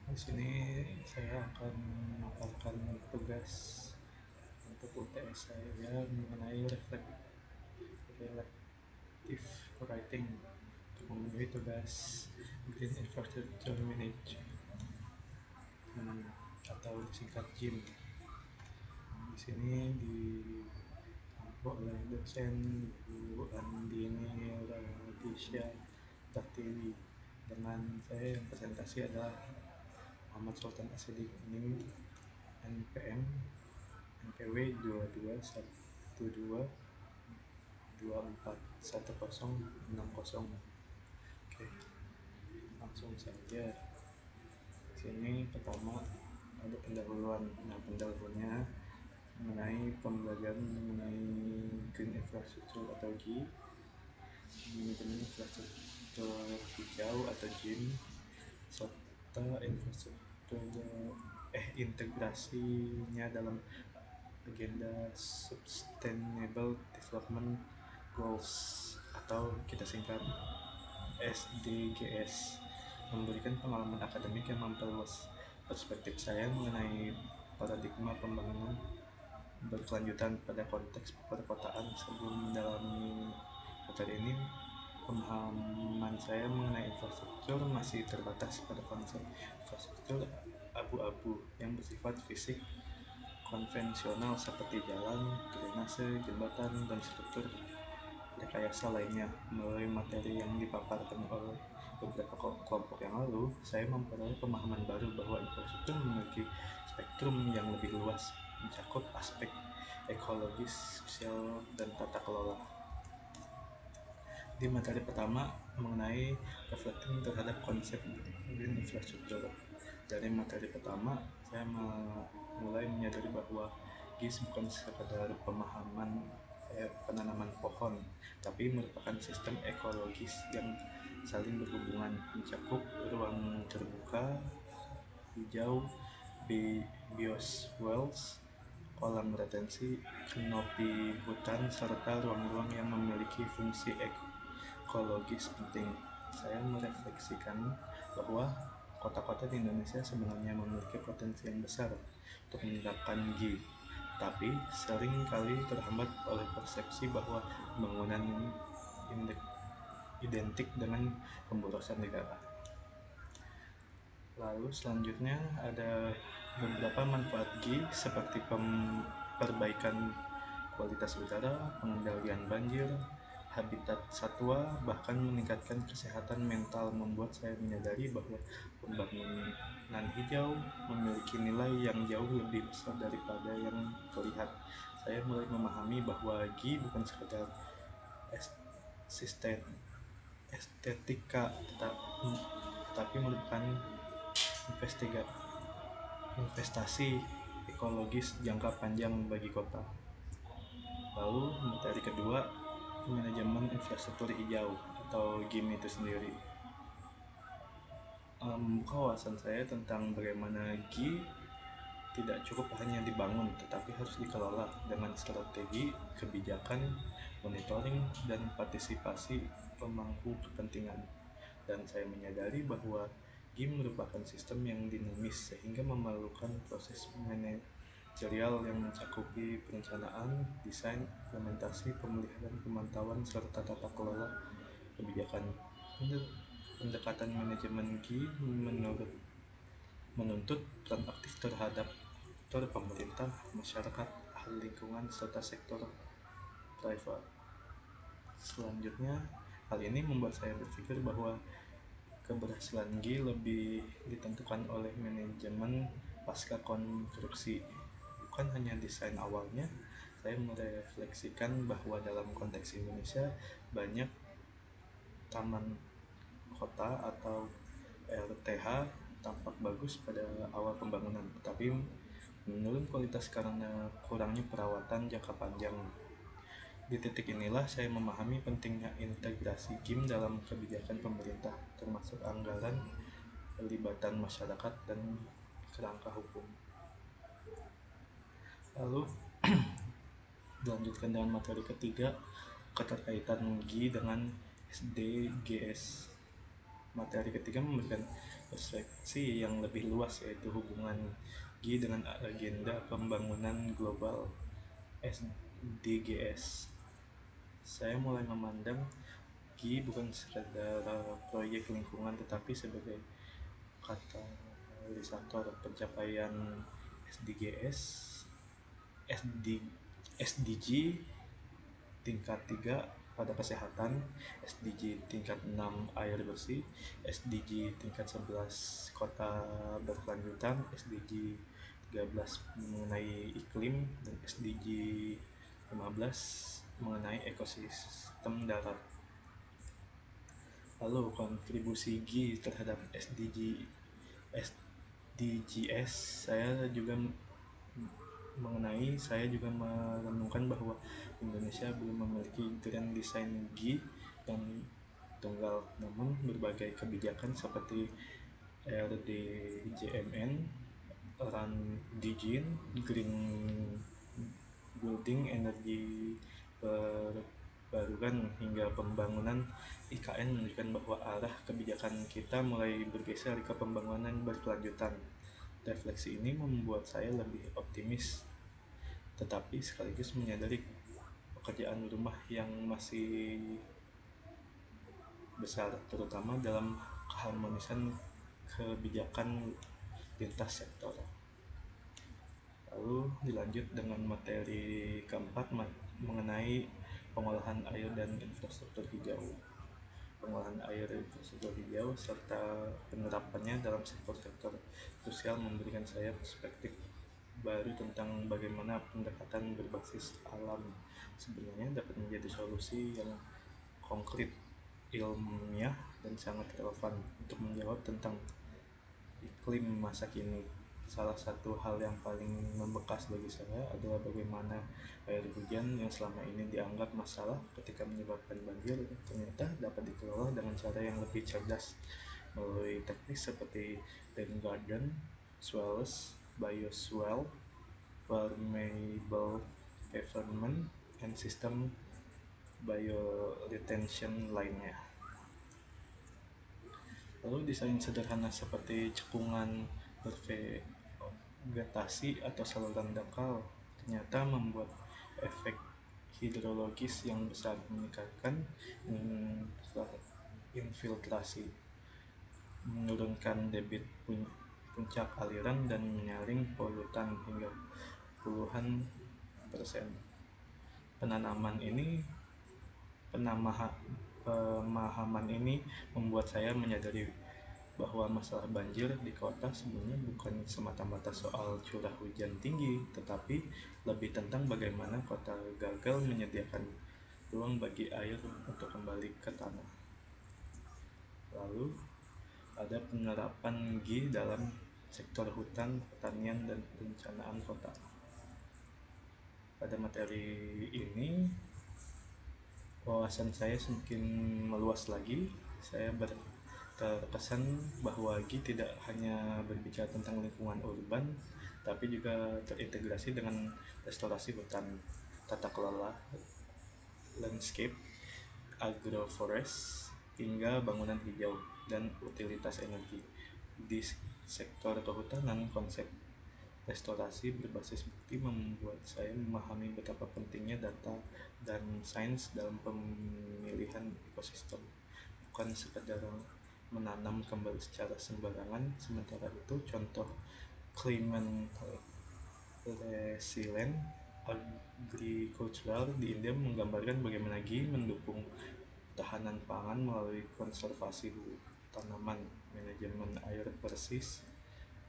Di sini saya akan memaparkan tugas untuk UTS saya mengenai reflective writing untuk memenuhi tugas Green Infrastructure Management atau disingkat GIM. Di sini oleh dosen Bu Andini Radisya Pratiwi. Dengan saya yang presentasi adalah Muhammad Sultan Asidik NIM NPM NPW 2212241060. Oke, langsung saja. Di sini pertama ada pendahuluan. Nah, pendahulunya mengenai pembelajaran mengenai Green Infrastructure atau G, manajemen infrastruktur hijau atau GIM, serta integrasinya dalam agenda Sustainable Development Goals atau kita singkat SDGs, memberikan pengalaman akademik yang memperluas perspektif saya mengenai paradigma pembangunan berkelanjutan pada konteks perkotaan. Sebelum mendalami materi ini, pemahaman saya mengenai infrastruktur masih terbatas pada konsep infrastruktur abu-abu yang bersifat fisik konvensional seperti jalan, drainase, jembatan, dan struktur rekayasa lainnya. Melalui materi yang dipaparkan oleh beberapa kelompok yang lalu, saya memperoleh pemahaman baru bahwa infrastruktur memiliki spektrum yang lebih luas, mencakup aspek ekologis, sosial, dan tata kelola. Di materi pertama mengenai reflecting terhadap konsep green infrastructure. Dari materi pertama, saya mulai menyadari bahwa GIS bukan sekadar penanaman pohon, tapi merupakan sistem ekologis yang saling berhubungan, mencakup ruang terbuka, hijau, bioswales, kolam retensi, kanopi hutan, serta ruang-ruang yang memiliki fungsi ekologis penting. Saya merefleksikan bahwa kota-kota di Indonesia sebenarnya memiliki potensi yang besar untuk menerapkan GI, tapi sering kali terhambat oleh persepsi bahwa pembangunan identik dengan pemborosan negara. Lalu selanjutnya ada beberapa manfaat GI seperti perbaikan kualitas udara, pengendalian banjir, habitat satwa, bahkan meningkatkan kesehatan mental. Membuat saya menyadari bahwa pembangunan hijau memiliki nilai yang jauh lebih besar daripada yang terlihat. Saya mulai memahami bahwa GI bukan sekedar estetika, tetapi merupakan investasi ekologis jangka panjang bagi kota. Lalu materi kedua, manajemen infrastruktur hijau atau GIM itu sendiri. Wawasan saya tentang bagaimana GI tidak cukup hanya dibangun, tetapi harus dikelola dengan strategi, kebijakan, monitoring, dan partisipasi pemangku kepentingan. Dan saya menyadari bahwa GIM merupakan sistem yang dinamis sehingga memerlukan proses manajerial yang mencakupi perencanaan, desain, implementasi, pemeliharaan, pemantauan, serta tata kelola kebijakan. Pendekatan manajemen GI menuntut peran aktif terhadap pemerintah, masyarakat, ahli lingkungan, serta sektor private. Selanjutnya, hal ini membuat saya berpikir bahwa keberhasilan GI lebih ditentukan oleh manajemen pasca konstruksi, bukan hanya desain awalnya. Saya merefleksikan bahwa dalam konteks Indonesia, banyak taman kota atau RTH tampak bagus pada awal pembangunan, tetapi menurun kualitas karena kurangnya perawatan jangka panjang. Di titik inilah saya memahami pentingnya integrasi GIM dalam kebijakan pemerintah, termasuk anggaran, pelibatan masyarakat, dan kerangka hukum. Lalu dilanjutkan dengan materi ketiga, keterkaitan GI dengan SDGs. Materi ketiga memberikan perspektif yang lebih luas, yaitu hubungan G dengan agenda pembangunan global SDGs. Saya mulai memandang G bukan sekadar proyek lingkungan, tetapi sebagai katalisator pencapaian SDGs, SD, SDG tingkat 3 pada kesehatan, SDG tingkat 6 air bersih, SDG tingkat 11 kota berkelanjutan, SDG 13 mengenai iklim, dan SDG 15 mengenai ekosistem darat. Lalu kontribusi G terhadap SDGs, saya juga menemukan bahwa Indonesia belum memiliki Grand Design G yang tunggal, namun berbagai kebijakan seperti RDJMN, RAN-DGIN, Green Building, energi terbarukan, hingga pembangunan IKN menunjukkan bahwa arah kebijakan kita mulai bergeser ke pembangunan berkelanjutan. Refleksi ini membuat saya lebih optimis, tetapi sekaligus menyadari pekerjaan rumah yang masih besar, terutama dalam keharmonisan kebijakan lintas sektor. Lalu dilanjut dengan materi keempat mengenai pengolahan air dan infrastruktur hijau. Pengolahan air dan infrastruktur hijau serta penerapannya dalam sektor-sektor sosial memberikan saya perspektif baru tentang bagaimana pendekatan berbasis alam sebenarnya dapat menjadi solusi yang konkret, ilmiah, dan sangat relevan untuk menjawab tentang iklim masa kini. Salah satu hal yang paling membekas bagi saya adalah bagaimana air hujan yang selama ini dianggap masalah ketika menyebabkan banjir ternyata dapat dikelola dengan cara yang lebih cerdas melalui teknik seperti rain garden, swales, bioswale, permeable pavement, dan sistem bioretention lainnya. Lalu desain sederhana seperti cekungan bervegetasi atau saluran dangkal ternyata membuat efek hidrologis yang besar, meningkatkan infiltrasi, menurunkan debit puncak aliran, dan menyaring polutan hingga puluhan persen. Pemahaman ini membuat saya menyadari bahwa masalah banjir di kota sebenarnya bukan semata-mata soal curah hujan tinggi, tetapi lebih tentang bagaimana kota gagal menyediakan ruang bagi air untuk kembali ke tanah. Lalu ada penerapan G dalam sektor hutan, pertanian, dan perencanaan kota. Pada materi ini wawasan saya semakin meluas lagi. Saya terkesan bahwa G tidak hanya berbicara tentang lingkungan urban, tapi juga terintegrasi dengan restorasi hutan, tata kelola landscape, agroforest, hingga bangunan hijau dan utilitas energi. Di sektor kehutanan, konsep restorasi berbasis bukti membuat saya memahami betapa pentingnya data dan sains dalam pemilihan ekosistem, bukan sekedar menanam kembali secara sembarangan. Sementara itu, contoh climate resilient agricultural di India menggambarkan bagaimana G mendukung ketahanan pangan melalui konservasi tanaman, manajemen air bersih,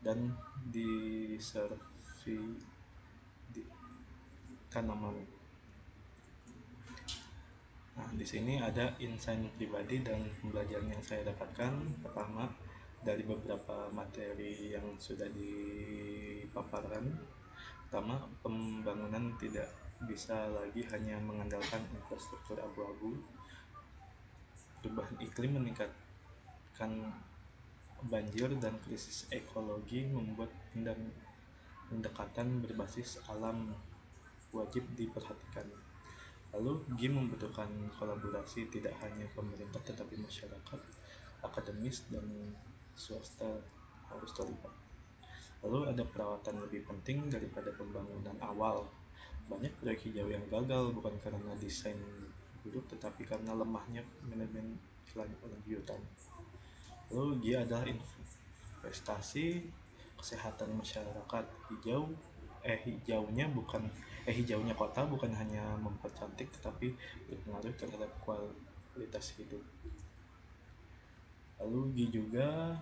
dan diservi di tanaman. Nah, di sini ada insight pribadi dan pembelajaran yang saya dapatkan. Pertama, dari beberapa materi yang sudah dipaparkan. Pertama, pembangunan tidak bisa lagi hanya mengandalkan infrastruktur abu-abu. Perubahan iklim meningkatkan banjir dan krisis ekologi membuat pendekatan berbasis alam wajib diperhatikan. Lalu, G membutuhkan kolaborasi tidak hanya pemerintah tetapi masyarakat, akademis, dan swasta harus terlibat. Lalu ada perawatan lebih penting daripada pembangunan awal. Banyak proyek hijau yang gagal bukan karena desain buruk tetapi karena lemahnya manajemen kelanjutan. Lalu dia adalah investasi kesehatan masyarakat. Hijaunya kota bukan hanya mempercantik tetapi berpengaruh terhadap kualitas hidup. Lalu G juga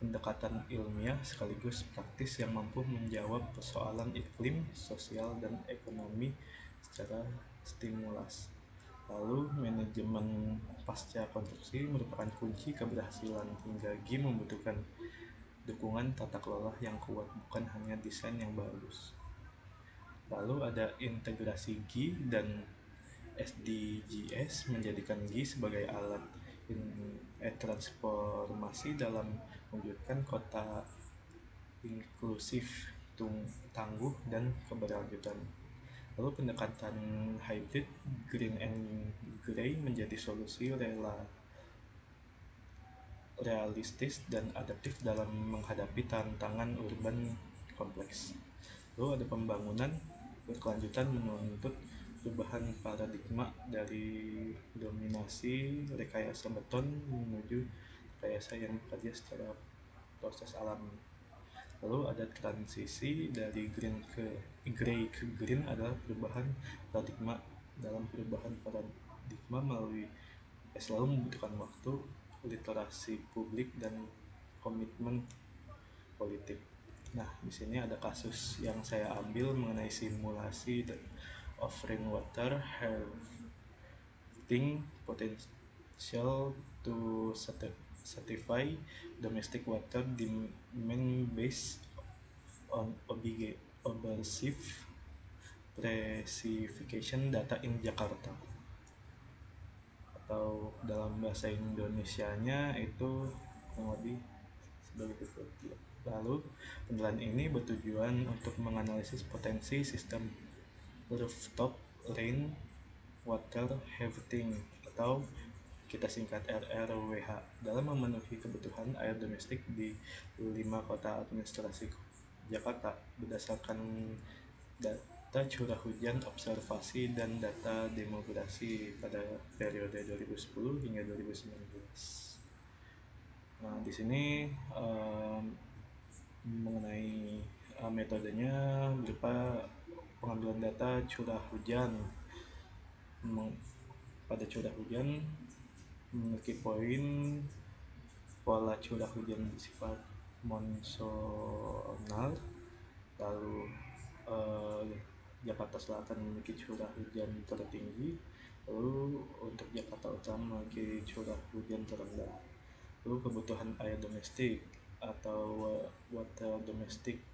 pendekatan ilmiah sekaligus praktis yang mampu menjawab persoalan iklim, sosial, dan ekonomi secara stimulus. Lalu manajemen pasca konstruksi merupakan kunci keberhasilan hingga G membutuhkan dukungan tata kelola yang kuat, bukan hanya desain yang bagus. Lalu ada integrasi G dan SDGs menjadikan G sebagai alat transformasi dalam mewujudkan kota inklusif, tangguh, dan keberlanjutan. Lalu pendekatan hybrid green and gray menjadi solusi realistis dan adaptif dalam menghadapi tantangan urban kompleks. Lalu ada pembangunan berkelanjutan menuntut perubahan paradigma dari dominasi rekayasa beton menuju rekayasa yang bekerja secara proses alam. Lalu ada transisi dari gray ke green adalah perubahan paradigma. Dalam perubahan paradigma selalu membutuhkan waktu, literasi publik, dan komitmen politik. Nah, di sini ada kasus yang saya ambil mengenai simulasi of rainwater harvesting potential to certify domestic water demand based on observed precipitation data in Jakarta, atau dalam bahasa Indonesianya itu kurang lebih sebagai berikut. Lalu penilaian ini bertujuan untuk menganalisis potensi sistem rooftop rain water harvesting atau kita singkat RRWH dalam memenuhi kebutuhan air domestik di 5 kota administrasi Jakarta berdasarkan data curah hujan observasi dan data demografi pada periode 2010 hingga 2019. Nah, di sini mengenai metodenya berupa pengambilan data curah hujan. Pada curah hujan memiliki poin pola curah hujan bersifat monsonal. Lalu Jakarta Selatan memiliki curah hujan tertinggi, lalu untuk Jakarta Utara memiliki curah hujan terendah. Lalu kebutuhan air domestik atau water domestik,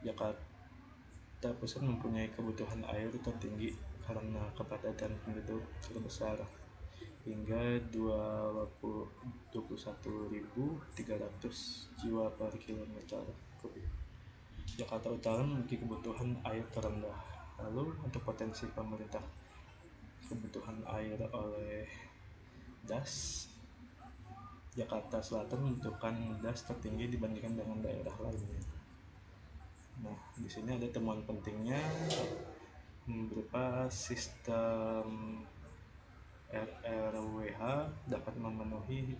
Jakarta Pusat mempunyai kebutuhan air tertinggi karena kepadatan penduduk terbesar hingga 21.300 jiwa per kilometer kubik. Jakarta Utara memiliki kebutuhan air terendah. Lalu untuk potensi pemerintah kebutuhan air oleh DAS, Jakarta Selatan membutuhkan DAS tertinggi dibandingkan dengan daerah lainnya. Nah, di sini ada temuan pentingnya berupa sistem RRWH dapat memenuhi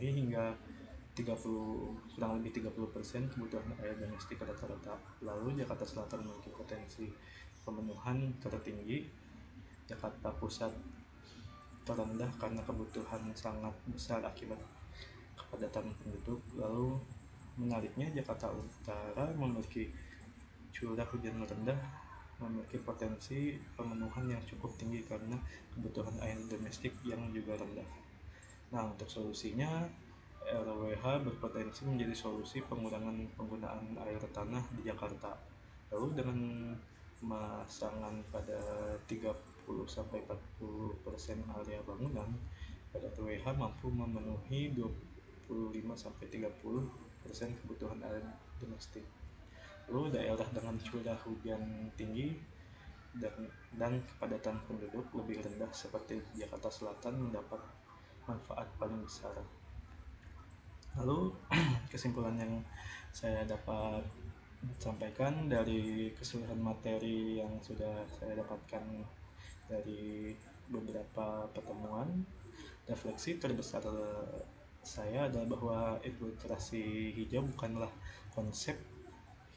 hingga kurang lebih 30% kebutuhan air domestik rata-rata. Lalu Jakarta Selatan memiliki potensi pemenuhan tertinggi, Jakarta Pusat terendah karena kebutuhan sangat besar akibat kepadatan penduduk. Lalu menariknya Jakarta Utara memiliki curah hujan rendah, memiliki potensi pemenuhan yang cukup tinggi karena kebutuhan air domestik yang juga rendah. Nah, untuk solusinya RWH berpotensi menjadi solusi pengurangan penggunaan air tanah di Jakarta. Lalu dengan pemasangan pada 30-40% area bangunan, RWH mampu memenuhi 25-30% kebutuhan air domestik. Lalu daerah dengan curah hujan tinggi dan kepadatan penduduk lebih rendah seperti Jakarta Selatan mendapat manfaat paling besar. Lalu kesimpulan yang saya dapat sampaikan dari keseluruhan materi yang sudah saya dapatkan dari beberapa pertemuan, refleksi terbesar saya adalah bahwa literasi hijau bukanlah konsep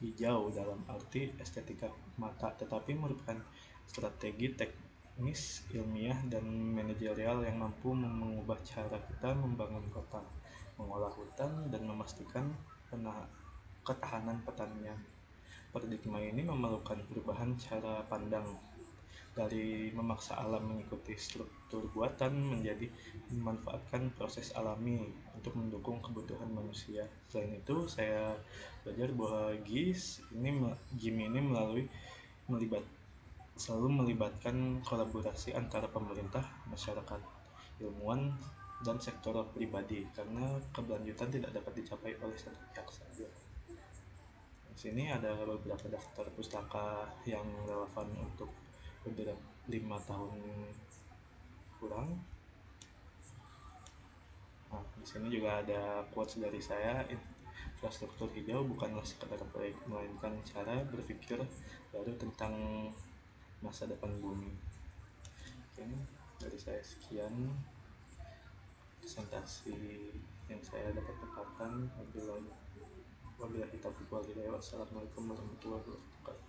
hijau dalam arti estetika mata, tetapi merupakan strategi teknis, ilmiah, dan manajerial yang mampu mengubah cara kita membangun kota, mengolah hutan, dan memastikan ketahanan pertanian. Paradigma ini memerlukan perubahan cara pandang dari memaksa alam mengikuti struktur buatan menjadi memanfaatkan proses alami untuk mendukung kebutuhan manusia. Selain itu, saya belajar bahwa GIM ini melibat selalu melibatkan kolaborasi antara pemerintah, masyarakat, ilmuwan, dan sektor pribadi karena keberlanjutan tidak dapat dicapai oleh satu pihak saja. Di sini ada beberapa daftar pustaka yang relevan untuk beberapa 5 tahun kurang. Nah, di sini juga ada quotes dari saya, infrastruktur hijau bukanlah sekadar proyek, melainkan cara berpikir baru tentang masa depan bumi. Oke, dari saya sekian presentasi yang saya dapat paparkan. Wabillahi taufiq wal hidayah. Wassalamualaikum warahmatullahi wabarakatuh.